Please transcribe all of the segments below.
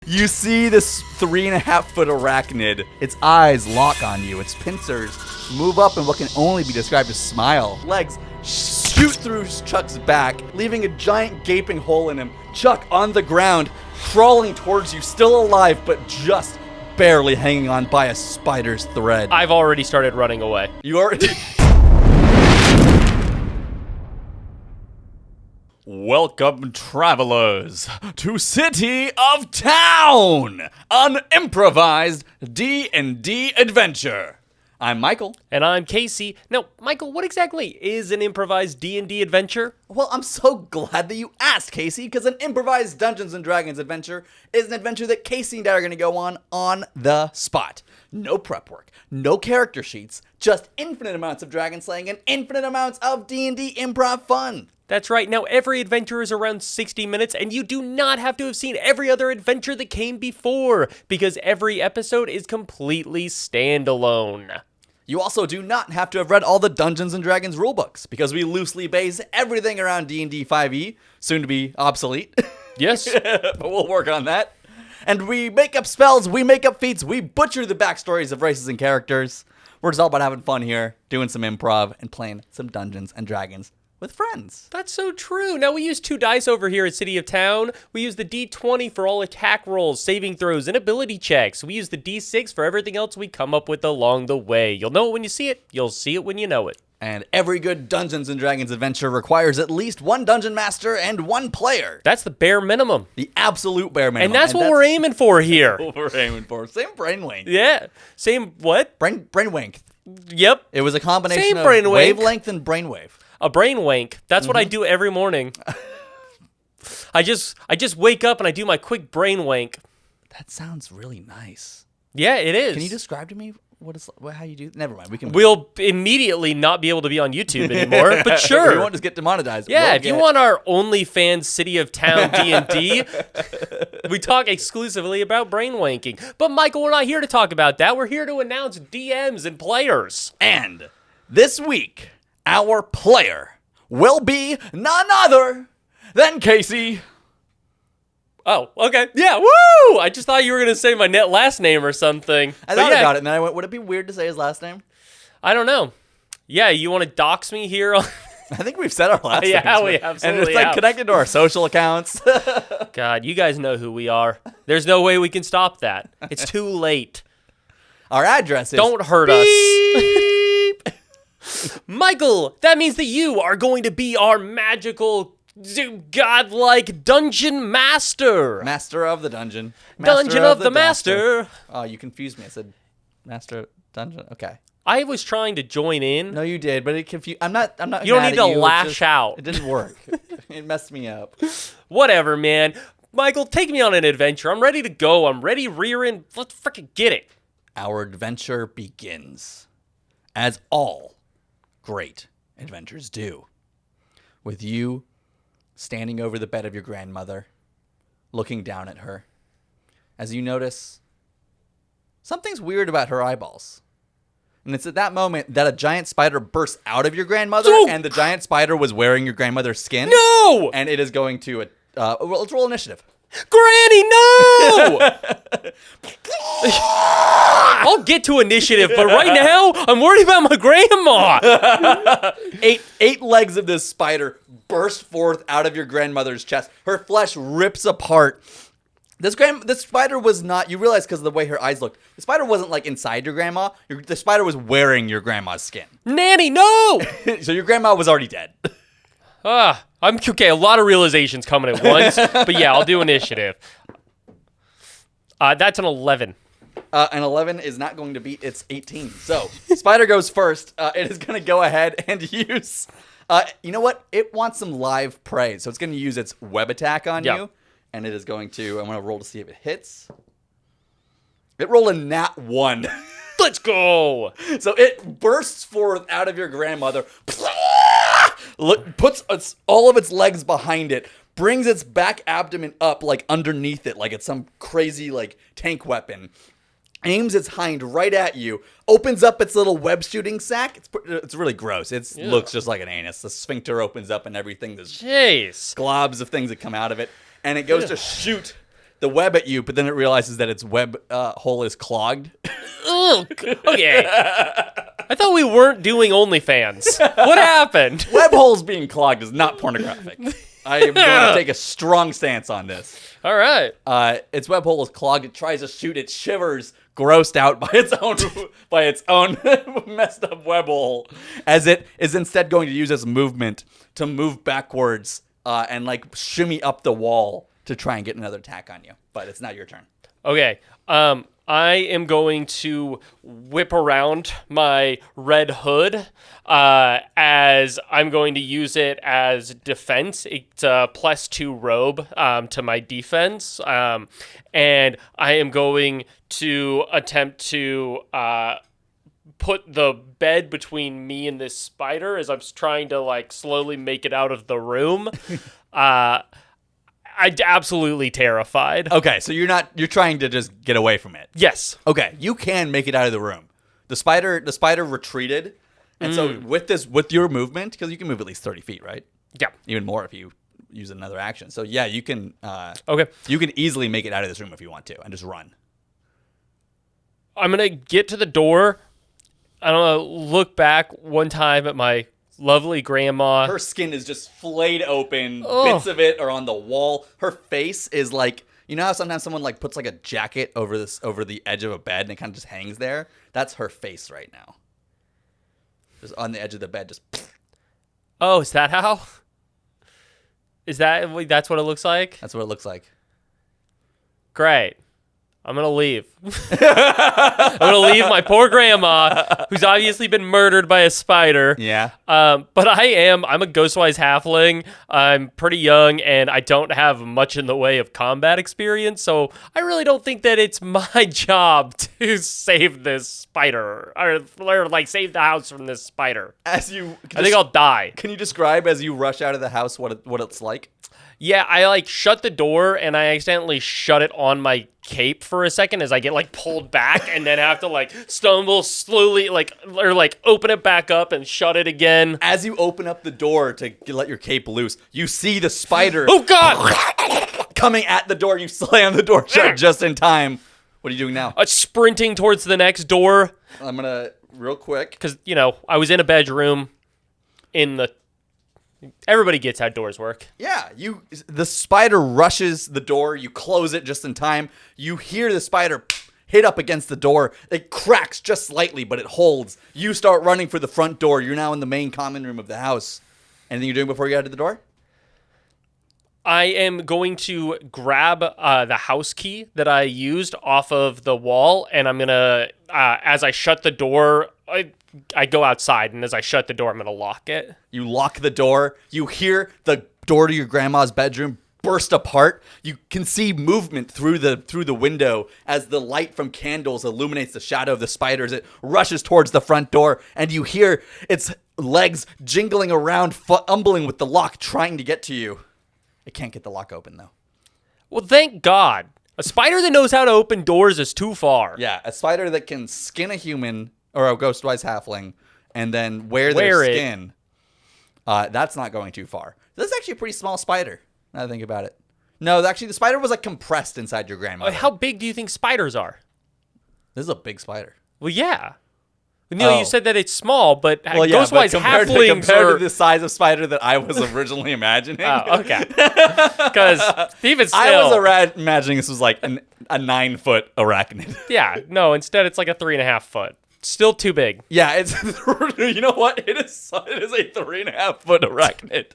You see this 3.5-foot arachnid. Its eyes lock on you. Its pincers move up in what can only be described as smile. Legs shoot through Chuck's back, leaving a giant gaping hole in him. Chuck on the ground, crawling towards you, still alive, but just barely hanging on by a spider's thread. I've already started running away. You already... Welcome, travelers, to City of Town, an improvised D&D adventure. I'm Michael. And I'm Casey. Now, Michael, what exactly is an improvised D&D adventure? Well, I'm so glad that you asked, Casey, because an improvised Dungeons & Dragons adventure is an adventure that Casey and I are going to go on the spot. No prep work, no character sheets, just infinite amounts of dragon slaying and infinite amounts of D&D improv fun. That's right. Now, every adventure is around 60 minutes, and you do not have to have seen every other adventure that came before, because every episode is completely standalone. You also do not have to have read all the Dungeons & Dragons rulebooks, because we loosely base everything around D&D 5e, soon to be obsolete. Yes. But we'll work on that. And we make up spells, we make up feats, we butcher the backstories of races and characters. We're just all about having fun here, doing some improv, and playing some Dungeons & Dragons with friends. That's so true. Now, we use 2 dice over here at City of Town. We use the D20 for all attack rolls, saving throws, and ability checks. We use the D6 for everything else we come up with along the way. You'll know it when you see it. You'll see it when you know it. And every good Dungeons & Dragons adventure requires at least 1 dungeon master and 1 player. That's the bare minimum. The absolute bare minimum. And that's what we're aiming for here. What we're aiming for. Same brainwave. Yeah. Same what? Brainwave. Yep. It was a combination Same of brainwave. wavelength and brainwave. A brain wank. That's what I do every morning. I just wake up and I do my quick brain wank. That sounds really nice. Yeah, it is. Can you describe to me how you do? Never mind. We'll immediately not be able to be on YouTube anymore, but sure. We won't just get demonetized. Yeah, if you want our OnlyFans City of Town D&D, we talk exclusively about brain wanking. But Michael, we're not here to talk about that. We're here to announce DMs and players. And this week, our player will be none other than Casey. Oh, okay. Yeah, woo! I just thought you were going to say my last name or something. I thought about it, and then I went, would it be weird to say his last name? I don't know. Yeah, you want to dox me here? I think we've said our last name. Yeah, we absolutely And it's like connected to our social accounts. God, you guys know who we are. There's no way we can stop that. It's too late. Our address is... Don't hurt us. Michael, that means that you are going to be our magical, godlike dungeon master. Master of the dungeon. Dungeon of the master. Oh, you confused me. I said master dungeon. Okay. I was trying to join in. No, you did, but it confused. I'm not. You don't need to lash out. It didn't work. It messed me up. Whatever, man. Michael, take me on an adventure. I'm ready to go. I'm ready, rearing. Let's freaking get it. Our adventure begins, as all great adventures do, with you standing over the bed of your grandmother, looking down at her, as you notice something's weird about her eyeballs. And it's at that moment that a giant spider bursts out of your grandmother, and the giant spider was wearing your grandmother's skin. No! And it is going to, let's roll initiative. Granny, no! I'll get to initiative, but right now, I'm worried about my grandma. Eight legs of this spider burst forth out of your grandmother's chest. Her flesh rips apart. This spider was not, you realize because of the way her eyes looked, the spider wasn't like inside your grandma. The spider was wearing your grandma's skin. Nanny, no! So your grandma was already dead. I'm okay. A lot of realizations coming at once, but yeah, I'll do initiative. That's an 11. An 11 is not going to beat its 18. So spider goes first. It is going to go ahead and use. You know what? It wants some live prey, so it's going to use its web attack on you, and it is going to. I'm going to roll to see if it hits. It rolled a nat 1. Let's go. So it bursts forth out of your grandmother, puts all of its legs behind it, brings its back abdomen up like underneath it, like it's some crazy like tank weapon, aims its hind right at you, opens up its little web shooting sack. It's really gross. It looks just like an anus. The sphincter opens up and everything. There's globs of things that come out of it, and it goes to shoot the web at you, but then it realizes that its web hole is clogged. Ugh, okay. I thought we weren't doing OnlyFans. What happened? Web holes being clogged is not pornographic. I am going to take a strong stance on this. All right. Its web hole is clogged. It tries to shoot. It shivers, grossed out by its own messed up web hole, as it is instead going to use its movement to move backwards and like shimmy up the wall to try and get another attack on you. But it's not your turn. Okay. I am going to whip around my red hood as I'm going to use it as defense. It's a +2 robe to my defense. And I am going to attempt to put the bed between me and this spider as I'm trying to like slowly make it out of the room. I'm absolutely terrified. Okay, so you're trying to just get away from it. Yes. Okay, you can make it out of the room. The spider retreated, and so with your movement, because you can move at least 30 feet, right? Yeah. Even more if you use another action. So yeah, you can. Okay. You can easily make it out of this room if you want to, and just run. I'm gonna get to the door. I'm gonna look back one time at my lovely grandma. Her skin is just flayed open. Oh. Bits of it are on the wall. Her face is like, you know how sometimes someone like puts like a jacket over the edge of a bed and it kind of just hangs there? That's her face right now. Just on the edge of the bed, just. Oh, is that how? That's what it looks like? That's what it looks like. Great. I'm going to leave. I'm going to leave my poor grandma, who's obviously been murdered by a spider. Yeah. But I'm a Ghostwise Halfling. I'm pretty young, and I don't have much in the way of combat experience, so I really don't think that it's my job to save this spider, or like save the house from this spider. I think I'll die. Can you describe as you rush out of the house what it's like? Yeah, I like shut the door and I accidentally shut it on my cape for a second as I get like pulled back and then have to like stumble slowly or open it back up and shut it again. As you open up the door to let your cape loose, you see the spider. Oh God! Coming at the door. You slam the door shut just in time. What are you doing now? Sprinting towards the next door. I'm gonna real quick because I was in a bedroom Everybody gets how doors work. Yeah, the spider rushes the door. You close it just in time. You hear the spider hit up against the door. It cracks just slightly, but it holds. You start running for the front door. You're now in the main common room of the house. Anything you're doing before you get to the door? I am going to grab the house key that I used off of the wall, and I'm going to, as I shut the door, I go outside, and as I shut the door, I'm going to lock it. You lock the door. You hear the door to your grandma's bedroom burst apart. You can see movement through the window as the light from candles illuminates the shadow of the spider as it rushes towards the front door, and you hear its legs jingling around, fumbling with the lock, trying to get to you. It can't get the lock open, though. Well, thank God. A spider that knows how to open doors is too far. Yeah, a spider that can skin a human or a Ghostwise Halfling and then wear their skin. That's not going too far. This is actually a pretty small spider, now that I think about it. No, actually, the spider was like compressed inside your grandmother. How big do you think spiders are? This is a big spider. Well, yeah. You said that it's small, but Ghostwise compared Halflings to the size of spider that I was originally imagining. Oh, okay. Because even still, I was imagining this was like a 9-foot arachnid. Yeah, no. Instead, it's like a 3.5 foot. Still too big. Yeah, it's. You know what? It is a 3.5 foot arachnid.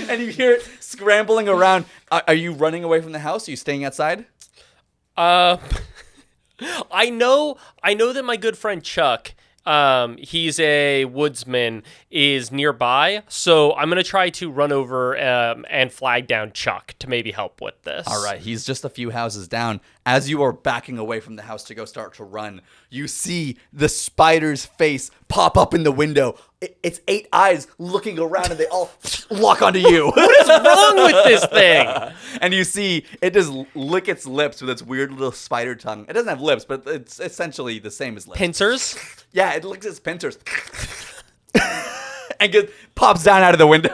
And you hear it scrambling around. Are you running away from the house? Are you staying outside? I know that my good friend Chuck, he's a woodsman, is nearby, so I'm gonna try to run over and flag down Chuck to maybe help with this. All right, he's just a few houses down. As you are backing away from the house to go start to run, you see the spider's face pop up in the window. Its 8 eyes looking around, and they all lock onto you. What is wrong with this thing? And you see it just lick its lips with its weird little spider tongue. It doesn't have lips, but it's essentially the same as lips. Pincers? Yeah, it licks its pincers. And pops down out of the window.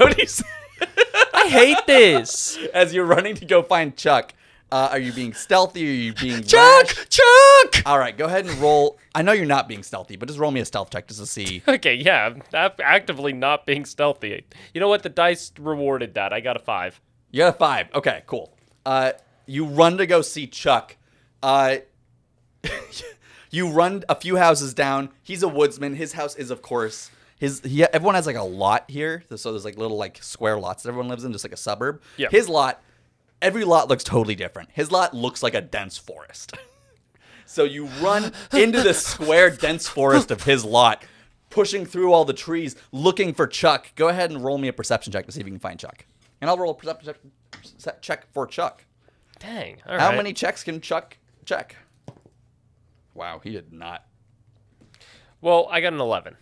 I hate this. As you're running to go find Chuck, are you being stealthy? Are you being Chuck! rash? Chuck! All right, go ahead and roll. I know you're not being stealthy, but just roll me a stealth check just to see. Okay, yeah, I'm actively not being stealthy. You know what? The dice rewarded that. I got a 5. You got a 5. Okay, cool. You run to go see Chuck. You run a few houses down. He's a woodsman. His house is, of course, everyone has like a lot here. So there's like little like square lots that everyone lives in, just like a suburb. Yep. His lot, every lot looks totally different. His lot looks like a dense forest. So you run into the square, dense forest of his lot, pushing through all the trees, looking for Chuck. Go ahead and roll me a perception check to see if you can find Chuck. And I'll roll a perception check for Chuck. Dang. All right. How many checks can Chuck check? Wow, he did not. Well, I got an 11.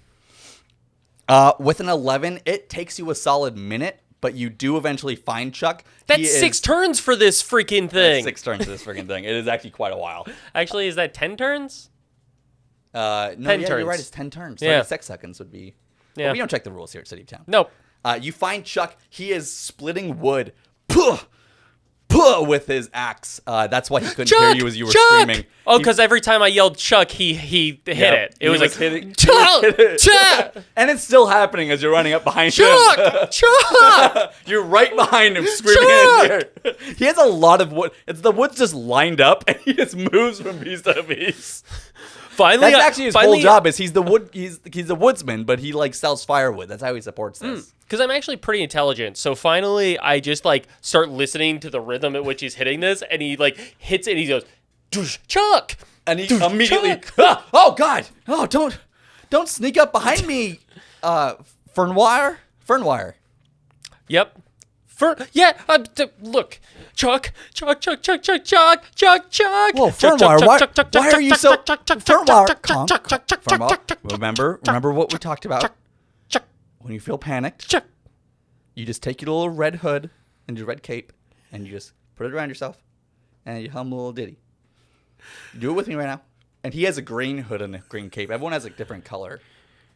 With an 11, it takes you a solid minute, but you do eventually find Chuck. That's 6 turns for this freaking thing. 6 turns for this freaking thing. It is actually quite a while. Actually, is that 10 turns? No, 10 yeah, turns. you're right. It's 10 turns. Yeah. 36 seconds would be. Yeah. But we don't check the rules here at City of Town. Nope. You find Chuck. He is splitting wood. With his axe. That's why he couldn't hear you as you were screaming. Oh, because every time I yelled Chuck, he hit it. It was like, hitting Chuck! Chuck! And it's still happening as you're running up behind him. Chuck! Chuck! You're right behind him, screaming in his ear. He has a lot of wood. The wood's just lined up, and he just moves from piece to piece. Finally, That's actually his whole job. Is he's a woodsman, but he like sells firewood. That's how he supports this. Because I'm actually pretty intelligent, so finally I just like start listening to the rhythm at which he's hitting this, and he like hits it, and he goes, Chuck, and he immediately, oh God, oh don't sneak up behind me, Fernwire. Yep. Look, Chuck. Whoa, Fernwire, why are you so... Fernwire, remember what we talked about? When you feel panicked, you just take your little red hood and your red cape, and you just put it around yourself, and you hum a little ditty. Do it with me right now. And he has a green hood and a green cape. Everyone has a different color,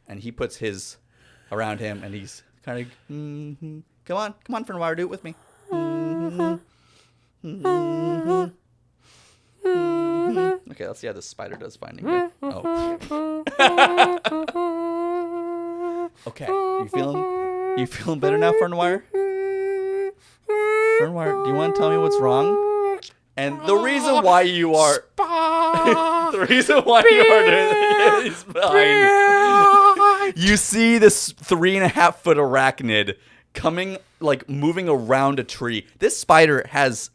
and he puts his around him, and he's kind of... Come on, Fernwire, do it with me. Okay, let's see how the spider does finding me. Oh. Okay, you feeling better now, Fernwire? Fernwire, do you want to tell me what's wrong? And the reason why you are doing this is behind you. You see this 3.5-foot arachnid coming, like, moving around a tree. This spider has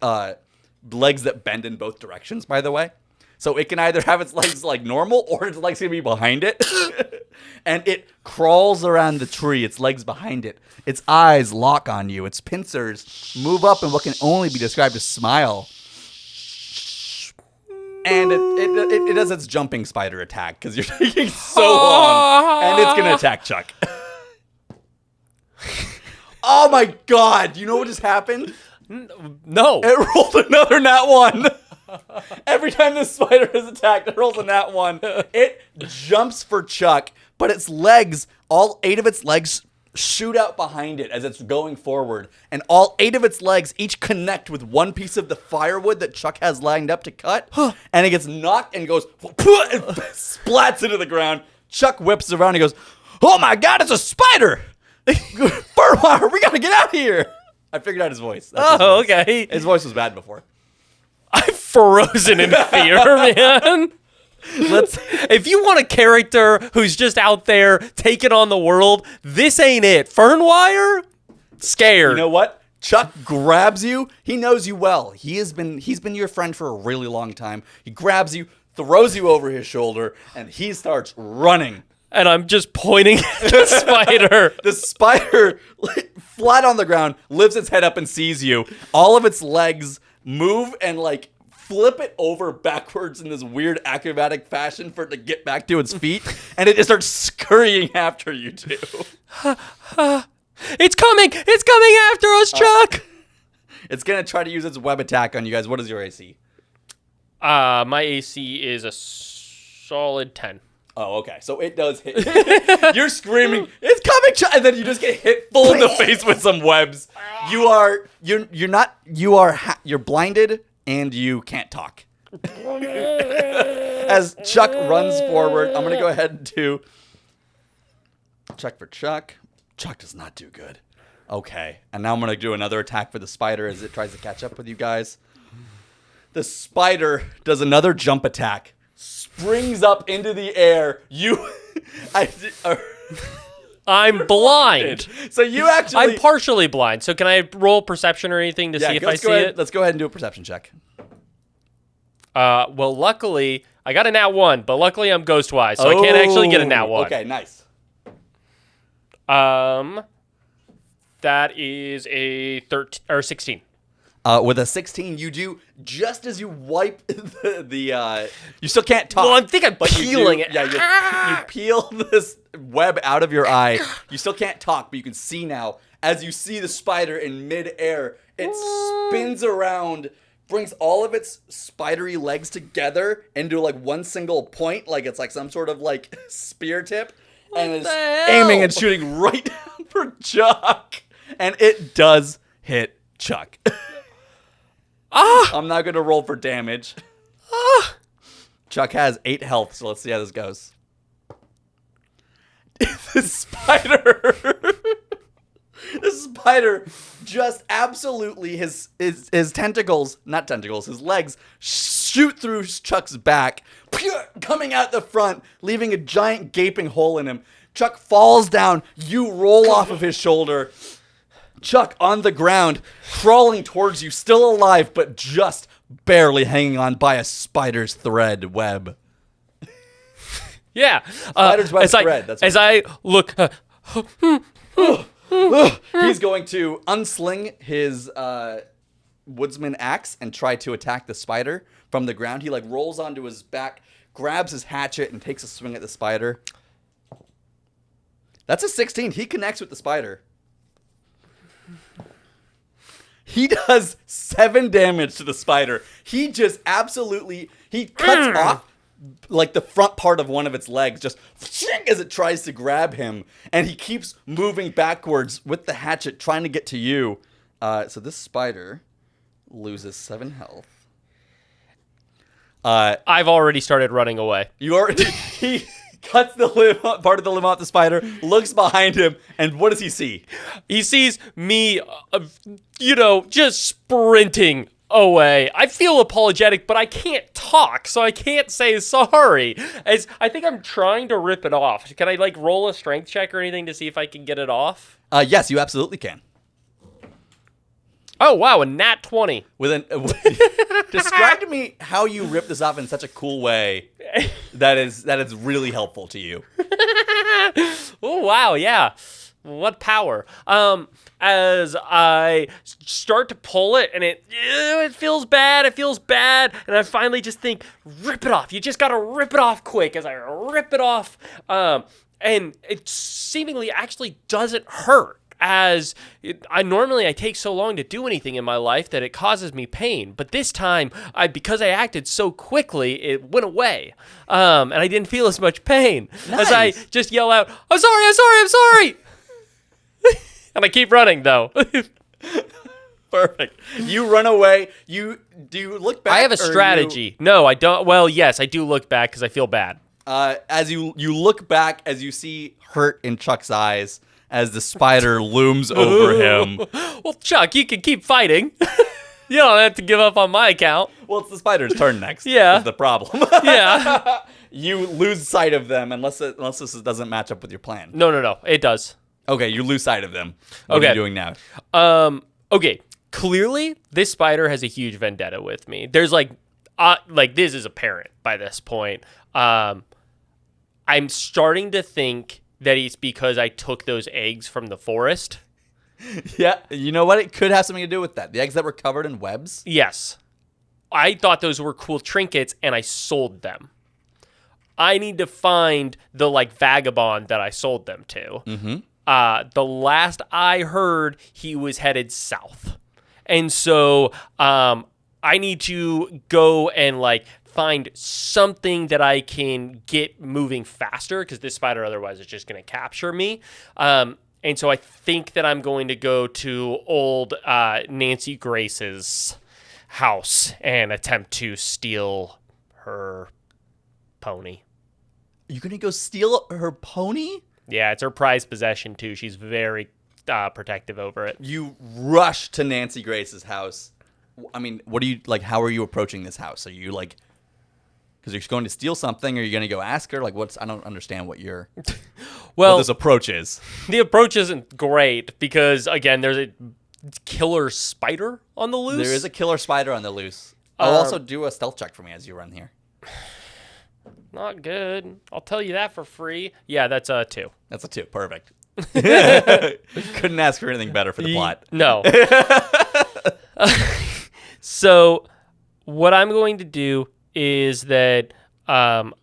legs that bend in both directions, by the way. So it can either have its legs, like, normal, or its legs can be behind it. And it crawls around the tree, its legs behind it. Its eyes lock on you. Its pincers move up in what can only be described as smile. And it does its jumping spider attack, because you're taking so long. And it's going to attack Chuck. Oh my God! You know what just happened? No. It rolled another nat 1. Every time this spider is attacked, it rolls a nat 1. It jumps for Chuck, but its legs, all 8 of its legs, shoot out behind it as it's going forward. And all 8 of its legs each connect with one piece of the firewood that Chuck has lined up to cut. And it gets knocked and goes, and splats into the ground. Chuck whips around and goes, oh my God, it's a spider! Fernwire, we gotta get out of here! I figured out his voice. That's his voice. Okay. His voice was bad before. I'm frozen in fear, man. If you want a character who's just out there taking on the world, this ain't it. Fernwire? Scared. You know what? Chuck grabs you. He knows you well. He's been your friend for a really long time. He grabs you, throws you over his shoulder, and he starts running. And I'm just pointing at the spider. The spider, flat on the ground, lifts its head up and sees you. All of its legs move and, like, flip it over backwards in this weird acrobatic fashion for it to get back to its feet. And it just starts scurrying after you two. It's coming! It's coming after us, Chuck! It's going to try to use its web attack on you guys. What is your AC? My AC is a solid 10. Oh, okay. So it does hit. You're screaming, "It's coming!" And then you just get hit full in the face with some webs. You're blinded and you can't talk. As Chuck runs forward, I'm gonna go ahead and do check for Chuck. Chuck does not do good. Okay, and now I'm gonna do another attack for the spider as it tries to catch up with you guys. The spider does another jump attack. Springs up into the air. I'm blind. So you actually... I'm partially blind. So can I roll perception or anything to see if I see it? Let's go ahead and do a perception check. Well, luckily, I got a nat 1, but luckily I'm Ghostwise, so I can't actually get a nat 1. Okay, nice. That is a 16. With a 16, you do, just as you wipe the you still can't talk. Well, I think I'm peeling it. Yeah, you peel this web out of your eye. You still can't talk, but you can see now. As you see the spider in midair, it spins around, brings all of its spidery legs together into like one single point, like it's like some sort of like spear tip, and is aiming and shooting right down for Chuck. And it does hit Chuck. I'm not going to roll for damage. Chuck has 8 health, so let's see how this goes. The spider just absolutely, his tentacles, not tentacles, his legs shoot through Chuck's back, coming out the front, leaving a giant gaping hole in him. Chuck falls down. You roll off of his shoulder. Chuck on the ground, crawling towards you, still alive, but just barely hanging on by a spider's thread web. Yeah. Spider's web thread. As I look... He's going to unsling his woodsman axe and try to attack the spider from the ground. He like rolls onto his back, grabs his hatchet, and takes a swing at the spider. That's a 16. He connects with the spider. He does 7 damage to the spider. He just absolutely, he cuts off like the front part of one of its legs just as it tries to grab him. And he keeps moving backwards with the hatchet trying to get to you. So this spider loses 7 health. I've already started running away. He cuts the part of the limb off the spider, looks behind him, and what does he see? He sees me, just sprinting away. I feel apologetic, but I can't talk, so I can't say sorry. I think I'm trying to rip it off. Can I, roll a strength check or anything to see if I can get it off? Yes, you absolutely can. Oh, wow, a nat 20. Describe to me how you rip this off in such a cool way that is really helpful to you. Oh, wow, yeah. What power. As I start to pull it, and it feels bad, and I finally just think, rip it off. You just gotta rip it off quick. As I rip it off, and it seemingly actually doesn't hurt. I take so long to do anything in my life that it causes me pain. But this time, because I acted so quickly, it went away. And I didn't feel as much pain. Nice. As I just yell out, I'm sorry. And I keep running, though. Perfect. You run away. Do you look back? I have a strategy. No, I don't. Well, yes, I do look back because I feel bad. As you look back, as you see hurt in Chuck's eyes, as the spider looms over him. Well, Chuck, you can keep fighting. You don't have to give up on my account. Well, it's the spider's turn next. Yeah. Is the problem. Yeah. You lose sight of them unless this doesn't match up with your plan. No. It does. Okay, you lose sight of them. What are you doing now? Okay. Clearly, this spider has a huge vendetta with me. There's this is apparent by this point. I'm starting to think that it's because I took those eggs from the forest. Yeah, you know what? It could have something to do with that. The eggs that were covered in webs? Yes. I thought those were cool trinkets, and I sold them. I need to find the, vagabond that I sold them to. Mm-hmm. The last I heard, he was headed south. And so I need to go and, find something that I can get moving faster, because this spider otherwise is just going to capture me. And so I think that I'm going to go to old Nancy Grace's house and attempt to steal her pony. You're going to go steal her pony? Yeah, it's her prized possession, too. She's very protective over it. You rush to Nancy Grace's house. I mean, what are you, like, how are you approaching this house? Are you, like, because you're going to steal something, or you're going to go ask her? Like, I don't understand what what this approach is. The approach isn't great because, again, there's a killer spider on the loose. There is a killer spider on the loose. I'll also do a stealth check for me as you run here. Not good. I'll tell you that for free. Yeah, that's a 2. That's a 2. Perfect. Couldn't ask for anything better for the plot. No. So what I'm going to do is that I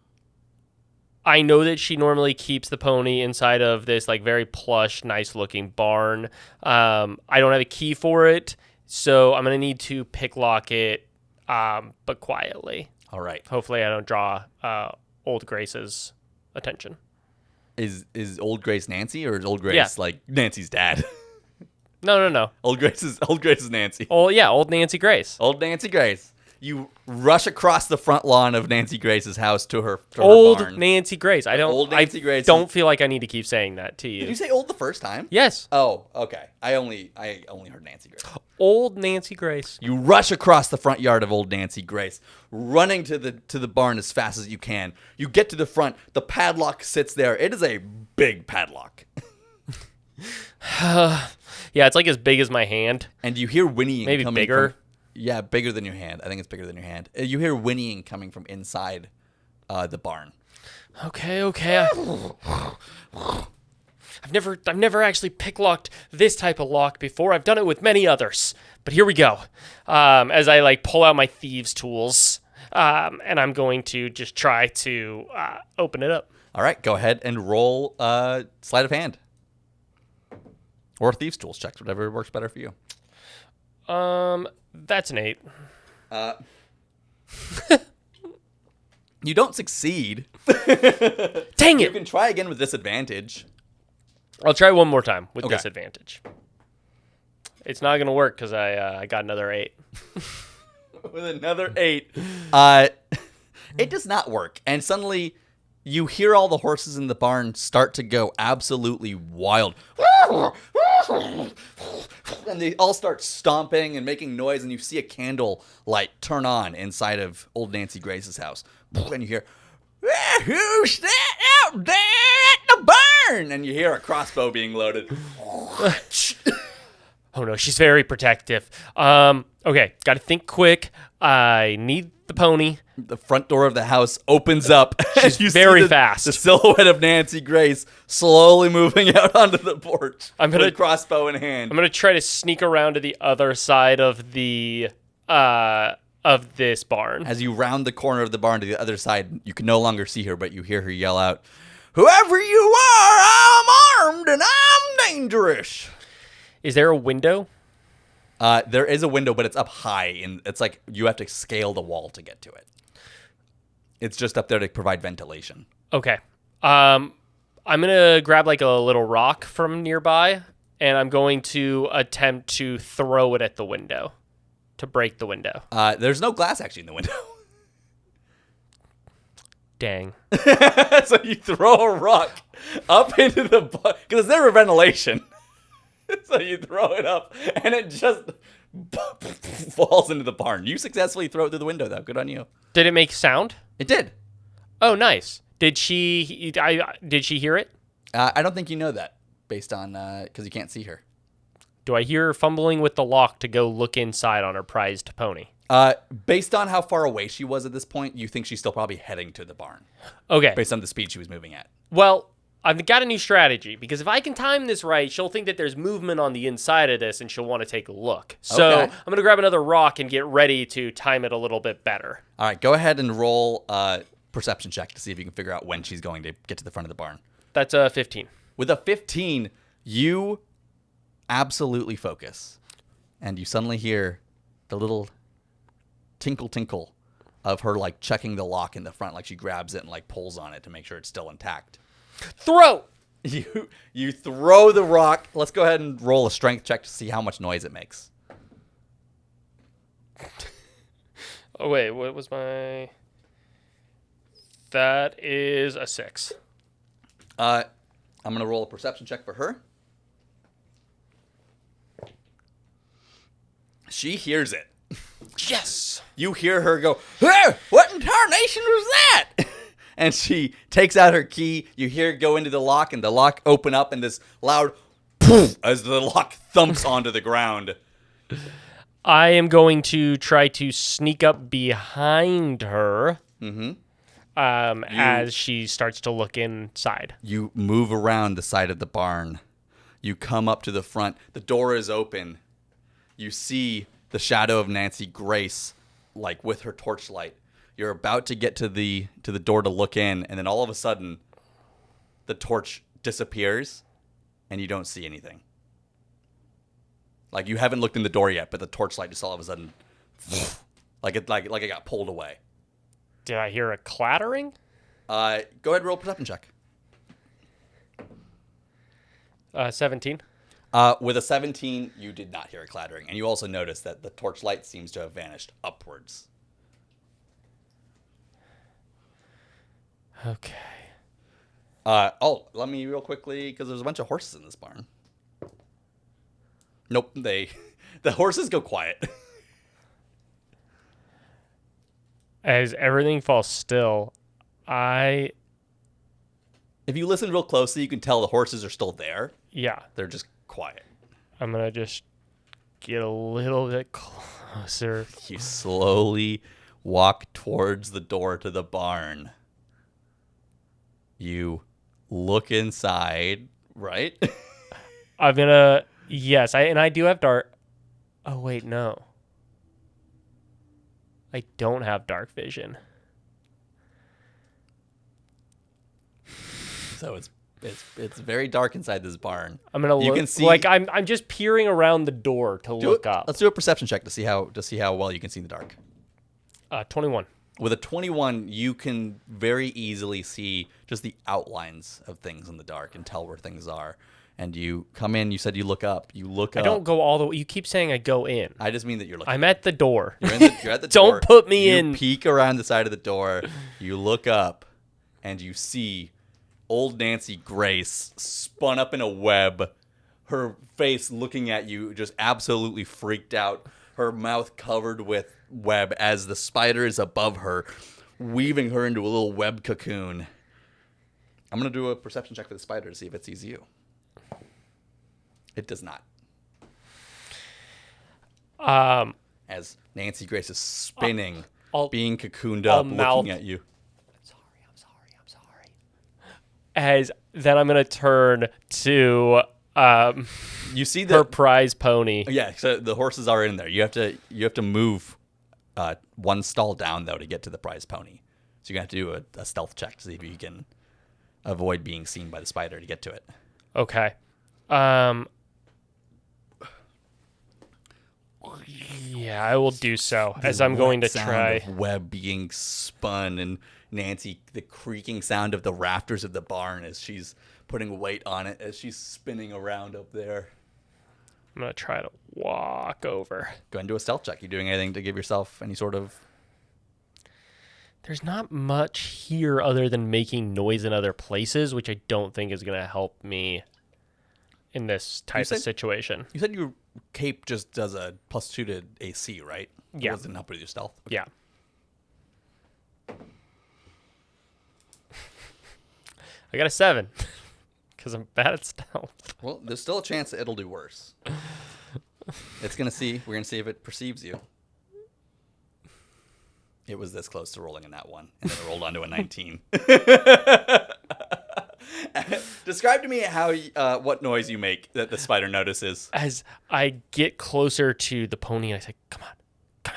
know that she normally keeps the pony inside of this like very plush, nice looking barn. I don't have a key for it, so I'm going to need to pick lock it, but quietly. All right. Hopefully I don't draw Old Grace's attention. Is Old Grace Nancy, or is Old Grace like Nancy's dad? No. Old Grace is Nancy. Oh yeah, old Nancy Grace. Old Nancy Grace. You rush across the front lawn of Nancy Grace's house to her Old barn. Nancy Grace. Old Nancy Grace. Don't feel like I need to keep saying that to you. Did you say old the first time? Yes. Oh, okay. I only heard Nancy Grace. Old Nancy Grace. You rush across the front yard of old Nancy Grace, running to the barn as fast as you can. You get to the front. The padlock sits there. It is a big padlock. Yeah, it's like as big as my hand. And you hear whinnying. Maybe coming bigger. From, yeah, bigger than your hand. I think it's bigger than your hand. You hear whinnying coming from inside the barn. Okay. I've never actually picklocked this type of lock before. I've done it with many others, but here we go. As I like pull out my thieves' tools, and I'm going to just try to open it up. All right, go ahead and roll sleight of hand. Or thieves' tools checks, whatever works better for you. That's an 8. You don't succeed. Dang You it! can try again with disadvantage. I'll try one more time with Okay. disadvantage. It's not going to work because I got another 8. With another 8. It does not work. And suddenly you hear all the horses in the barn start to go absolutely wild. And they all start stomping and making noise, and you see a candle light turn on inside of old Nancy Grace's house. And you hear, "Who's that out there at the barn?" And you hear a crossbow being loaded. Oh no, she's very protective. Okay, got to think quick. I need the pony. The front door of the house opens up. She's You very see fast. The silhouette of Nancy Grace slowly moving out onto the porch. I'm gonna with crossbow in hand. I'm gonna try to sneak around to the other side of the of this barn. As you round the corner of the barn to the other side, you can no longer see her, but you hear her yell out, "Whoever you are, I'm armed and I'm dangerous." Is there a window? There is a window, but it's up high, and it's like you have to scale the wall to get to it. It's just up there to provide ventilation. Okay. I'm gonna grab like a little rock from nearby, and I'm going to attempt to throw it at the window to break the window. There's no glass actually in the window. Dang. So you throw a rock up into the barn, because there's never ventilation. So you throw it up, and it just falls into the barn. You successfully throw it through the window, though. Good on you. Did it make sound? It did. Oh, nice. Did she hear it? I don't think you know that, based on because you can't see her. Do I hear her fumbling with the lock to go look inside on her prized pony? Based on how far away she was at this point, you think she's still probably heading to the barn. Okay. Based on the speed she was moving at. Well, I've got a new strategy, because if I can time this right, she'll think that there's movement on the inside of this, and she'll want to take a look. So Okay. I'm going to grab another rock and get ready to time it a little bit better. All right, go ahead and roll a perception check to see if you can figure out when she's going to get to the front of the barn. That's a 15. With a 15, you absolutely focus, and you suddenly hear the little tinkle tinkle of her like checking the lock in the front, like she grabs it and like pulls on it to make sure it's still intact. Throw! You throw the rock. Let's go ahead and roll a strength check to see how much noise it makes. Oh, wait, what was my... That is a 6. I'm going to roll a perception check for her. She hears it. Yes! You hear her go, "Hey, what in tarnation was that?" And she takes out her key. You hear it go into the lock, and the lock open up, and this loud poof as the lock thumps onto the ground. I am going to try to sneak up behind her as she starts to look inside. You move around the side of the barn. You come up to the front. The door is open. You see the shadow of Nancy Grace, like with her torchlight. You're about to get to the door to look in, and then all of a sudden, the torch disappears, and you don't see anything. Like you haven't looked in the door yet, but the torchlight just all of a sudden, like it got pulled away. Did I hear a clattering? Go ahead and roll a perception check. 17. With a 17, you did not hear a clattering, and you also notice that the torchlight seems to have vanished upwards. Okay. Let me real quickly, because there's a bunch of horses in this barn. Nope, the horses go quiet. As everything falls still, If you listen real closely, you can tell the horses are still there. Yeah. They're just quiet. I'm going to just get a little bit closer. You slowly walk towards the door to the barn. You look inside, right? I'm going to... Yes, I do have dark... Oh, wait, no. I don't have dark vision. So it's very dark inside this barn. I'm gonna look. You can see, like I'm just peering around the door to look up. Let's do a perception check to see how well you can see in the dark. 21. With a 21, you can very easily see just the outlines of things in the dark and tell where things are. And you come in. You said you look up. You look up. I don't go all the way. You keep saying I go in. I just mean that you're looking. I'm at the door. You're at the door. Don't put me in. You peek around the side of the door. You look up, and you see old Nancy Grace spun up in a web, her face looking at you, just absolutely freaked out, her mouth covered with web as the spider is above her, weaving her into a little web cocoon. I'm going to do a perception check for the spider to see if it sees you. It does not. As Nancy Grace is spinning, being cocooned up, looking at you. As then I'm gonna turn to you see her prize pony. Yeah, so the horses are in there. You have to move one stall down though to get to the prize pony. So you're gonna have to do a stealth check to see if you can avoid being seen by the spider to get to it. Okay. Yeah, I will do so. As I'm going to try. Of web being spun and Nancy, the creaking sound of the rafters of the barn as she's putting weight on it as she's spinning around up there. I'm going to try to walk over. Go ahead and do a stealth check. You doing anything to give yourself any sort of... There's not much here other than making noise in other places, which I don't think is going to help me in this type of situation. You said your cape just does a +2 to AC, right? Yeah. It doesn't help with your stealth? Okay. Yeah. I got a 7 because I'm bad at stealth. Well, there's still a chance that it'll do worse. We're going to see if it perceives you. It was this close to rolling in that one, and then it rolled onto a 19. Describe to me how what noise you make that the spider notices. As I get closer to the pony, and I say, come on.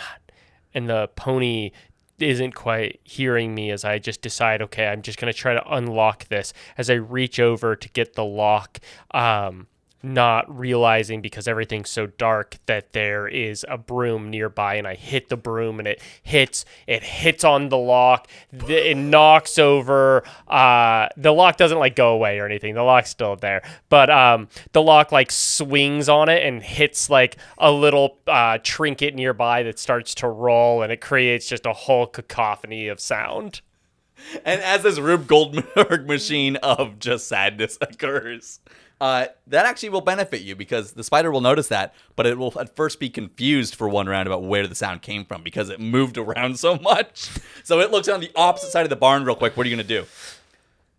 And the pony isn't quite hearing me as I just decide, okay, I'm just going to try to unlock this. As I reach over to get the lock, not realizing because everything's so dark that there is a broom nearby, and I hit the broom and it hits on the lock. It knocks over. The lock doesn't like go away or anything. The lock's still there, but the lock like swings on it and hits like a little trinket nearby that starts to roll, and it creates just a whole cacophony of sound. And as this Rube Goldberg machine of just sadness occurs, that actually will benefit you because the spider will notice that, but it will at first be confused for one round about where the sound came from because it moved around so much. So it looks on the opposite side of the barn real quick. What are you going to do?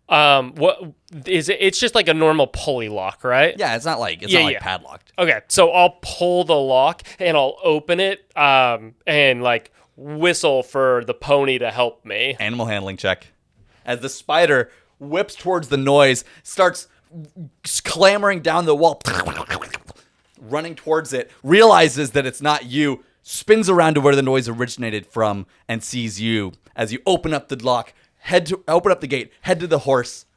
What is it? It's just like a normal pulley lock, right? Yeah, it's not like padlocked. Okay, so I'll pull the lock and I'll open it and like whistle for the pony to help me. Animal handling check. As the spider whips towards the noise, starts clambering down the wall, running towards it, realizes that it's not you, spins around to where the noise originated from, and sees you. As you open up the lock, open up the gate, head to the horse.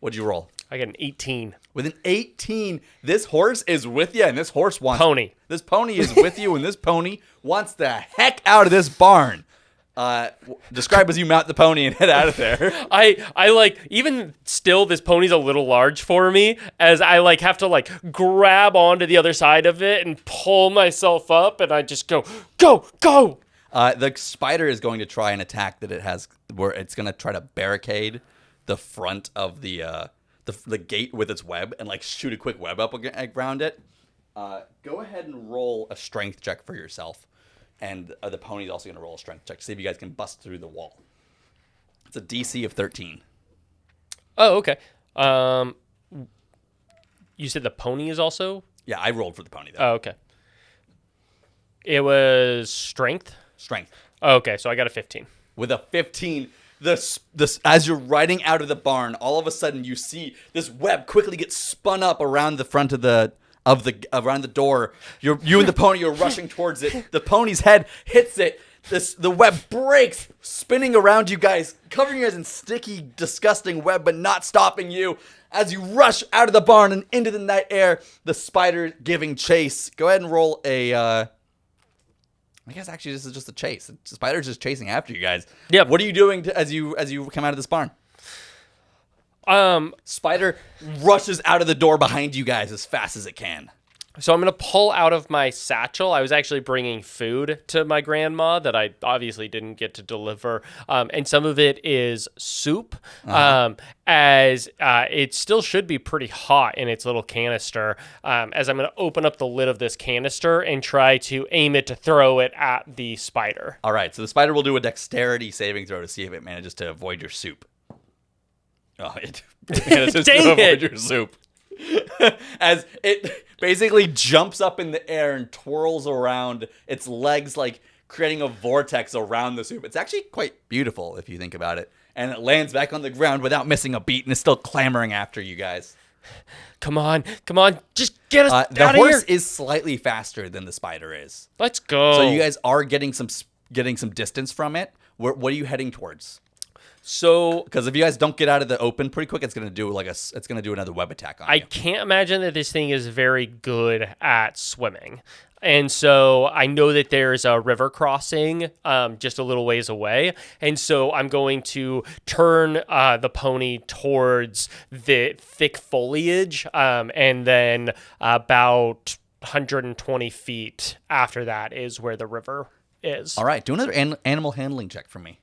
What'd you roll? I got an 18. With an 18, this horse is with you, and this horse wants... Pony. This pony is with you, and this pony wants the heck out of this barn. Describe as you mount the pony and head out of there. I like, even still, this pony's a little large for me, as I like have to like grab onto the other side of it and pull myself up, and I just go. The spider is going to try an attack that it has, where it's going to try to barricade the front of the gate with its web and like shoot a quick web up around it. Go ahead and roll a strength check for yourself. And the pony's also going to roll a strength check to see if you guys can bust through the wall. It's a DC of 13. Oh, okay. You said the pony is also? Yeah, I rolled for the pony, though. Oh, okay. It was strength? Strength. Oh, okay, so I got a 15. With a 15, as you're riding out of the barn, all of a sudden you see this web quickly get spun up around the front of around the door. You and the pony are rushing towards it. The pony's head hits it. The web breaks, spinning around you guys, covering you guys in sticky, disgusting web, but not stopping you. As you rush out of the barn and into the night air, the spider giving chase. Go ahead and roll a... I guess actually this is just a chase. The spider's just chasing after you guys. Yeah. What are you doing as you come out of this barn? Spider rushes out of the door behind you guys as fast as it can. So I'm going to pull out of my satchel. I was actually bringing food to my grandma that I obviously didn't get to deliver. And some of it is soup, as it still should be pretty hot in its little canister. As I'm going to open up the lid of this canister and try to aim it to throw it at the spider. All right, so the spider will do a dexterity saving throw to see if it manages to avoid your soup. Oh, it manages to avoid your soup. As it basically jumps up in the air and twirls around, its legs like creating a vortex around the soup. It's actually quite beautiful if you think about it. And it lands back on the ground without missing a beat and is still clamoring after you guys. Come on, just get us out of here. The horse is slightly faster than the spider is. Let's go. So you guys are getting some distance from it. What are you heading towards? So, because if you guys don't get out of the open pretty quick, it's gonna do another web attack on you. I can't imagine that this thing is very good at swimming, and so I know that there's a river crossing just a little ways away, and so I'm going to turn the pony towards the thick foliage, and then about 120 feet after that is where the river is. All right, do another animal handling check for me.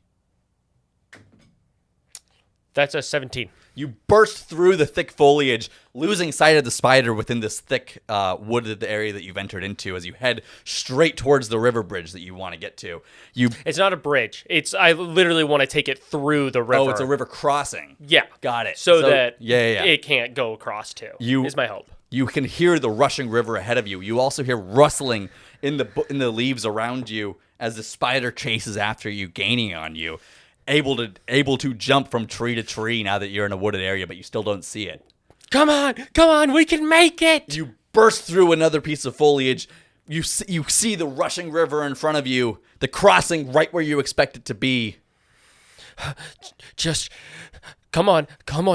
That's a 17. You burst through the thick foliage, losing sight of the spider within this thick wooded area that you've entered into as you head straight towards the river bridge that you want to get to. It's not a bridge. I literally want to take it through the river. Oh, it's a river crossing. Yeah. Got it. So that yeah. it can't go across too, is my hope. You can hear the rushing river ahead of you. You also hear rustling in the leaves around you as the spider chases after you, gaining on you. Able to jump from tree to tree now that you're in a wooded area, but you still don't see it. Come on, we can make it! You burst through another piece of foliage. You see the rushing river in front of you, the crossing right where you expect it to be. Just Come on,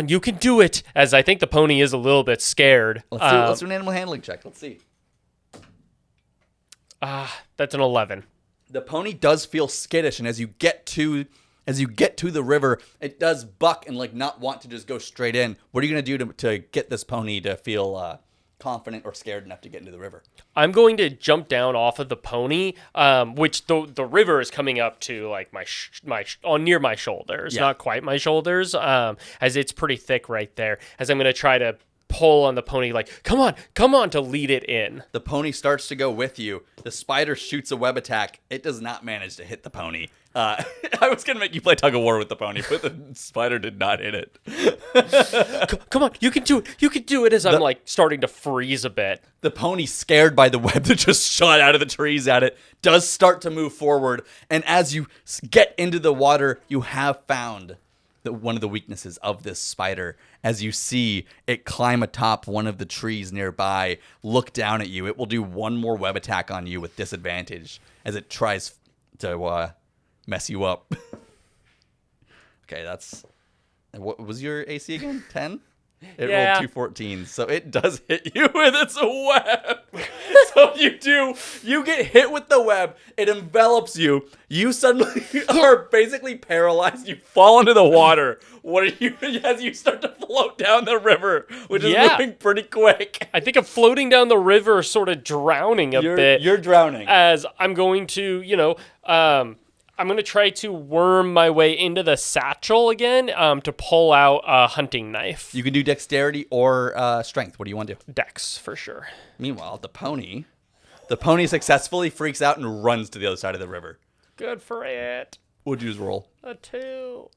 you can do it. As I think the pony is a little bit scared. Let's do an animal handling check. Let's see. That's an 11. The pony does feel skittish, and as you get to the river, it does buck and like not want to just go straight in. What are you gonna do to get this pony to feel confident or scared enough to get into the river? I'm going to jump down off of the pony, which the river is coming up to like near my shoulders, not quite my shoulders, as it's pretty thick right there. As I'm going to try to pull on the pony, like, come on, to lead it in. The pony starts to go with you. The spider shoots a web attack. It does not manage to hit the pony. I was going to make you play tug of war with the pony, but the spider did not hit it. Come on, you can do it. You can do it. As I'm like starting to freeze a bit. The pony, scared by the web that just shot out of the trees at it, does start to move forward. And as you get into the water, you have found one of the weaknesses of this spider. As you see it climb atop one of the trees nearby, look down at you. It will do one more web attack on you with disadvantage as it tries to mess you up. Okay, what was your AC again? 10? It rolled 2 14s, so it does hit you with its web. So you get hit with the web, it envelops you, you suddenly are basically paralyzed, you fall into the water. What are you, as you start to float down the river, which is moving pretty quick. I think I'm floating down the river, sort of drowning a bit. You're drowning. As I'm going to, I'm going to try to worm my way into the satchel again to pull out a hunting knife. You can do dexterity or strength. What do you want to do? Dex, for sure. Meanwhile, the pony successfully freaks out and runs to the other side of the river. Good for it. What'd you just roll? A 2.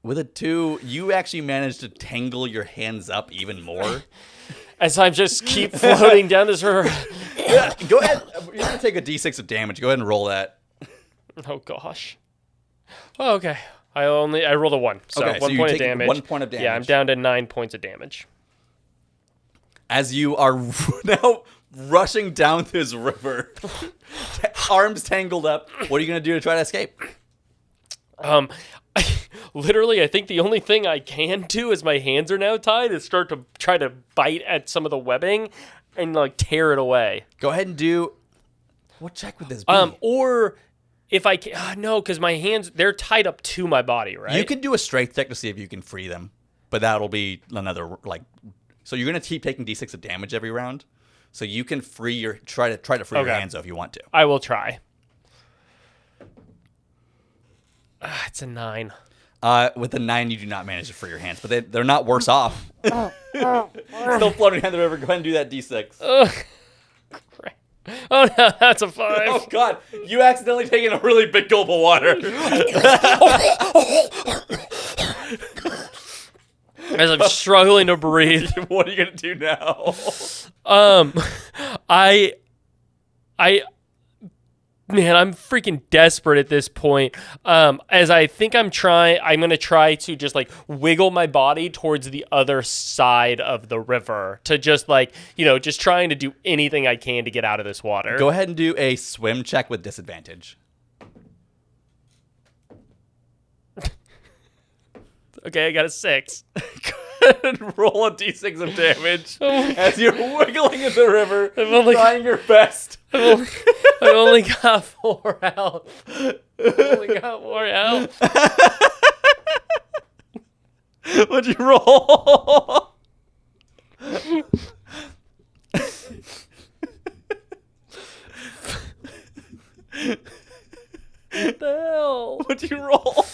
With a 2, you actually managed to tangle your hands up even more. As I just keep floating down this river. Yeah, go ahead. You're going to take a d6 of damage. Go ahead and roll that. Oh gosh. Oh, okay. I rolled a 1, so okay, 1 point of damage. 1 point of damage. Yeah, I'm down to 9 points of damage. As you are now rushing down this river, arms tangled up, what are you gonna do to try to escape? Literally, I think the only thing I can do, as my hands are now tied, is start to try to bite at some of the webbing and like tear it away. Go ahead and do. What check would this be? Or. If I can, no, because my hands, they're tied up to my body, right? You can do a strength check to see if you can free them, but that'll be another, so you're going to keep taking d6 of damage every round, so you can try to free your hands though if you want to. I will try. It's a 9. With a 9, you do not manage to free your hands, but they're not worse off. Still floating down the river. Go ahead and do that d6. Crap. Oh no, that's a 5. Oh god, you accidentally taken a really big gulp of water. As I'm struggling to breathe. What are you gonna do now? Man, I'm freaking desperate at this point. As I think I'm going to try to just like wiggle my body towards the other side of the river to just like, just trying to do anything I can to get out of this water. Go ahead and do a swim check with disadvantage. Okay, I got a 6. Roll a d6 of damage as you're wiggling in the river, trying your best. I've only got 4 health. What'd you roll? What the hell? What'd you roll?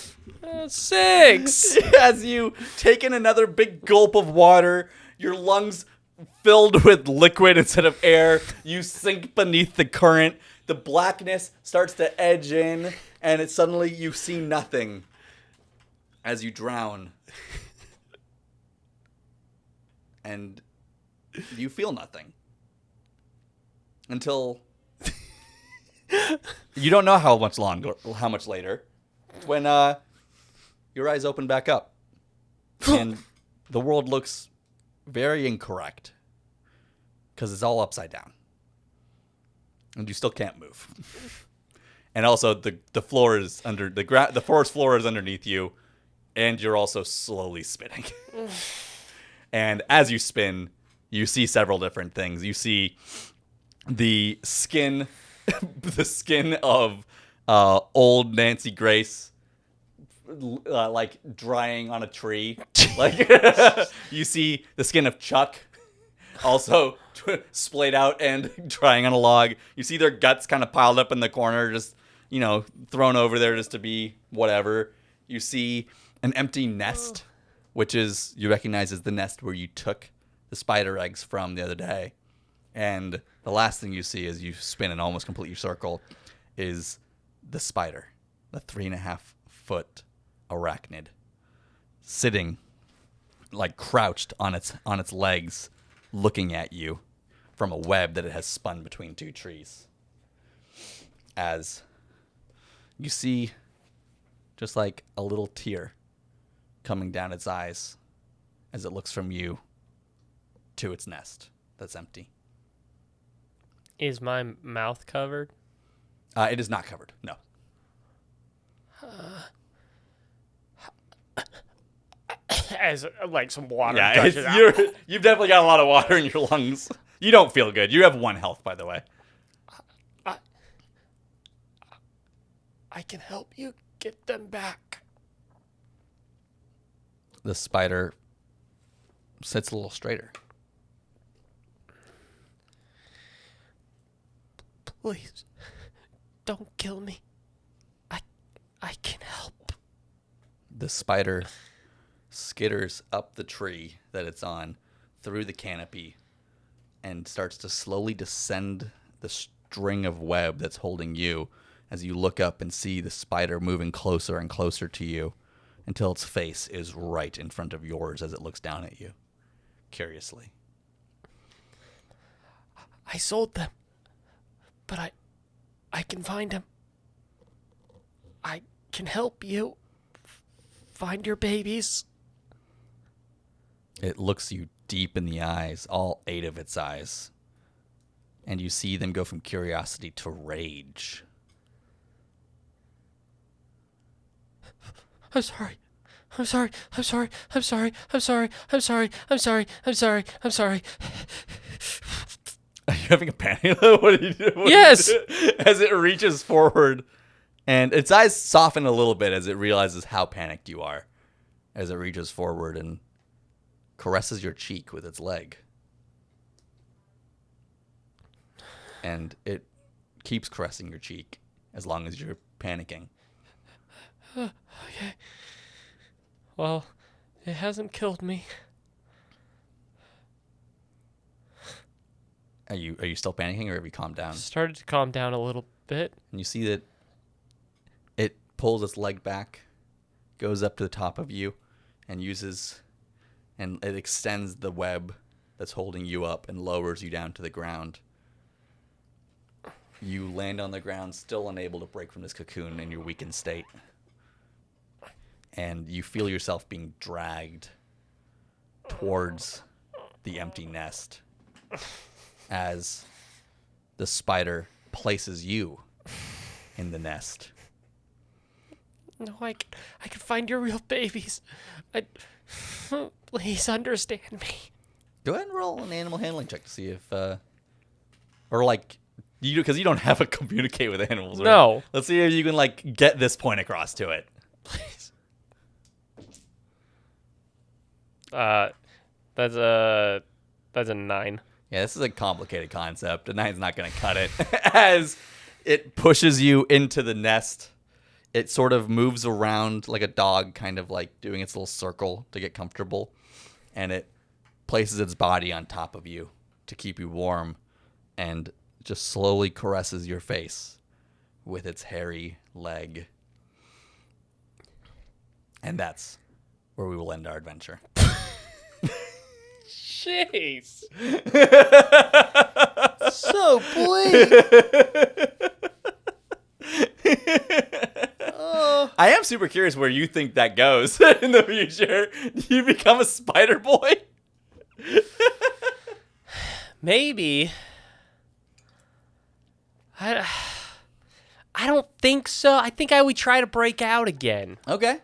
6. As you take in another big gulp of water, your lungs filled with liquid instead of air, you sink beneath the current. The blackness starts to edge in, and suddenly you see nothing as you drown. And you feel nothing. Until you don't know how much later, when your eyes open back up. And the world looks very incorrect. Because it's all upside down. And you still can't move. And also the floor is under the forest floor is underneath you. and you're also slowly spinning. And as you spin, you see several different things. You see the skin, the skin of old Nancy Grace, like drying on a tree. Like you see the skin of Chuck, also splayed out and drying on a log. You see their guts kind of piled up in the corner, just thrown over there just to be whatever. You see an empty nest, which is you recognize as the nest where you took the spider eggs from the other day. And the last thing you see as you spin and almost complete your circle is the spider, the 3.5-foot arachnid, sitting like crouched on its legs, looking at you from a web that it has spun between two trees. As you see just like a little tear coming down its eyes as it looks from you to its nest that's empty. Is my mouth covered? It is not covered, no. As like some water. Yeah, gushes out. you've definitely got a lot of water in your lungs. You don't feel good. You have 1 health, by the way. I can help you get them back. The spider sits a little straighter. Please, don't kill me. I can help. The spider skitters up the tree that it's on, through the canopy, and starts to slowly descend the string of web that's holding you as you look up and see the spider moving closer and closer to you until its face is right in front of yours as it looks down at you, curiously. I sold them, but I can find them. I can help you find your babies. It looks you deep in the eyes, all 8 of its eyes, and you see them go from curiosity to rage. I'm sorry. I'm sorry. I'm sorry. I'm sorry. I'm sorry. I'm sorry. I'm sorry. I'm sorry. I'm sorry. Are you having a panic? What are you doing? Yes! As it reaches forward, and its eyes soften a little bit as it realizes how panicked you are, as it reaches forward and caresses your cheek with its leg. And it keeps caressing your cheek as long as you're panicking. Okay. Well, it hasn't killed me. Are you still panicking, or have you calmed down? Started to calm down a little bit. And you see that it pulls its leg back, goes up to the top of you, and it extends the web that's holding you up and lowers you down to the ground. You land on the ground, still unable to break from this cocoon in your weakened state. And you feel yourself being dragged towards the empty nest as the spider places you in the nest. No, I can find your real babies. Please understand me. Go ahead and roll an animal handling check to see if, or like, because you don't have a communicate with animals, right? No. Let's see if you can like get this point across to it. Please. That's a 9. Yeah, this is a complicated concept. A 9's not going to cut it. As it pushes you into the nest, it sort of moves around like a dog, kind of like doing its little circle to get comfortable. And it places its body on top of you to keep you warm and just slowly caresses your face with its hairy leg. And that's where we will end our adventure. Jeez. So bleak. I am super curious where you think that goes in the future. Do you become a spider boy? Maybe. I don't think so. I think I would try to break out again. Okay.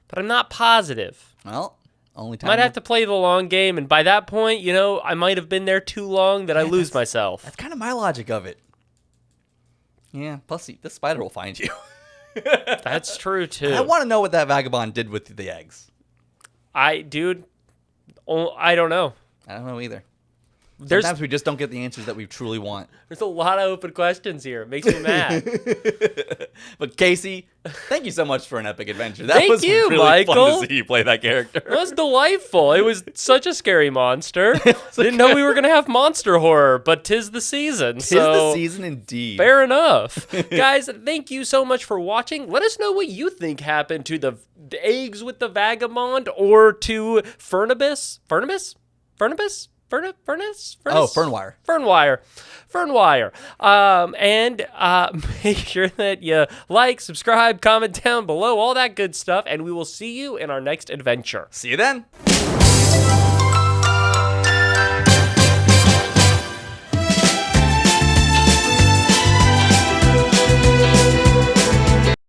but I'm not positive. Well, only time. Might have to play the long game, and by that point, I might have been there too long that I lose myself. That's kind of my logic of it. Yeah, plus the spider will find you. That's true, too. I want to know what that vagabond did with the eggs. I don't know. I don't know either. Sometimes we just don't get the answers that we truly want. There's a lot of open questions here. It makes me mad. But Casey, thank you so much for an epic adventure. That Thank was you, really Michael. fun to see you play that character. It was delightful. It was such a scary monster. Didn't know we were going to have monster horror, but 'tis the season. Tis the season indeed. Fair enough. Guys, thank you so much for watching. Let us know what you think happened to the eggs with the vagabond or to Fernibus? Furnibus? Furnace? Oh, Fernwire. Fernwire. And make sure that you like, subscribe, comment down below, all that good stuff, and we will see you in our next adventure. See you then.